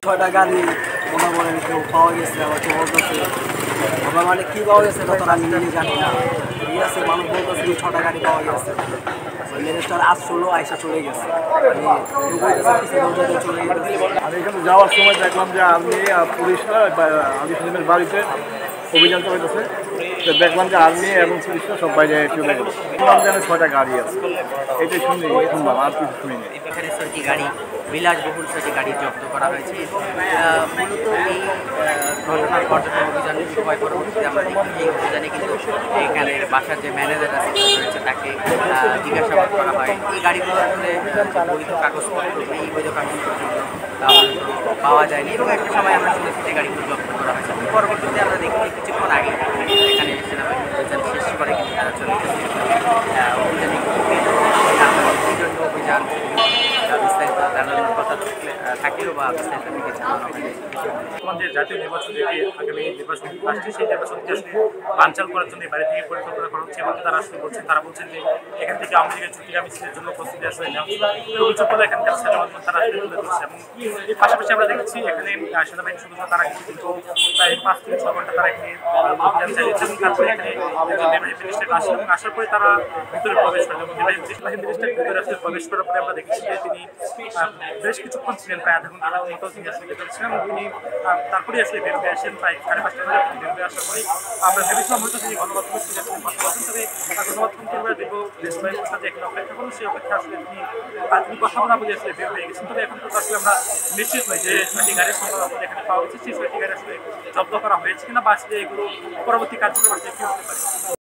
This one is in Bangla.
ছয়টা গাড়ি মনে করেন কেউ পাওয়া গেছে, আবার কেউ বলতেছে আবার মানে কী পাওয়া গেছে তখন আমি নিজে জানি না। ঠিক আছে, মানুষ বলতেছে কি 6টা গাড়ি পাওয়া গেছে, ম্যানেজার আসলো আইসা চলে গেছে, চলে গেছে। আমি এখানে যাওয়ার সময় দেখলাম যে আর্মি আর পুলিশরা আলী সেলিমের বাড়িতে অভিযান চলতেছে। দেখলাম যে আর্মি এবং পুলিশরা সব বাইরে চলে গেল। শুনলাম যে 6টা গাড়ি আছে, এটাই শুনলাম, আর কিছু শুনিনি। এখানে 6টি গাড়ি, বিলাসবহুল 6টি গাড়ি জব্দ করা হয়েছে। মূলত এই ঘটনার পর্যটন অভিযান শুরু হয় পরবর্তীতে আমরা দেখি এই অভিযানে কিন্তু এখানে বাসার যে ম্যানেজার রয়েছে তাকে জিজ্ঞাসাবাদ করা হয়। এই গাড়িগুলো আসলে বৈধ কাগজপত্র, এই বৈধ কাগজপত্র পাওয়া যায়নি এবং একটা সময় আমরা শুনেছি যে গাড়িগুলো জব্দ করা হয়েছে। পরবর্তীতে আমরা দেখি কিছুক্ষণ আগে এখানে সেনাবাহিনী অভিযান শেষ করে কিন্তু তারা চলে গেছে। অভিযানে অভিযান বিস্তারিত জানানোর কথা থাকলেও বা বিস্তারিত থেকে জানানো হয়নি। আমাদের জাতীয় নির্বাচন যেটি আগামী নির্বাচন আসছে, সেই নির্বাচনকে আসলে বানচাল করার জন্য বাইরে থেকে পরিকল্পনা করা হচ্ছে এবং তারা আসলে বলছেন, তারা বলছেন যে এখান থেকে আওয়ামী লীগের চুক্তি মিছিলের জন্য প্রস্তুতি আসলে নেওয়া অভিযোগ করলে এখানকার সেনাবাহিনী তারা আসলে তুলে ধরছে। এবং এর পাশাপাশি আমরা দেখেছি এখানে সেনাবাহিনী শুধু তারা কিন্তু প্রায় 5 থেকে 6 ঘন্টা তারা এখানে অভিযান চালিয়েছে এবং তারপরে এখানে একজন নির্বাহী ম্যাজিস্ট্রেট আসে এবং আসার পরে তারা ভিতরে প্রবেশ করেন এবং নির্বাহী ম্যাজিস্ট্রেট ভিতরে আসলে প্রবেশ করার পরে আমরা দেখেছি যে তিনি বেশ কিছুক্ষণ ছিলেন, প্রায় আধা ঘন্টার মতো তিনি আসলে ভেতরে ছিলেন এবং তিনি তারপরেই আসলে বেরোতে আসেন। প্রায় 5:30 বাজে তিনি বেরোতে আসার পরে আমরা ভেবেছিলাম হয়তো তিনি গণমাধ্যমের সঙ্গে আসলে কথা বলছেন, তবে গণমাধ্যম কর্মীরা দেখবো বেশ কয়েক ঘন্টা যে এখানে অপেক্ষা করুন, সেই অপেক্ষা আসলে তিনি কথা বলা বলে আসলে বের হয়ে গেছেন। তবে এখন কিন্তু আসলে আমরা নিশ্চিত নই যে 6টি গাড়ির সংখ্যা আসলে এখানে পাওয়া গেছে, সেই 6টি গাড়ি আসলে জব্দ করা হয়েছে কিনা বা আসলে এগুলো পরবর্তী কার্যক্রম আসলে কী হতে পারে।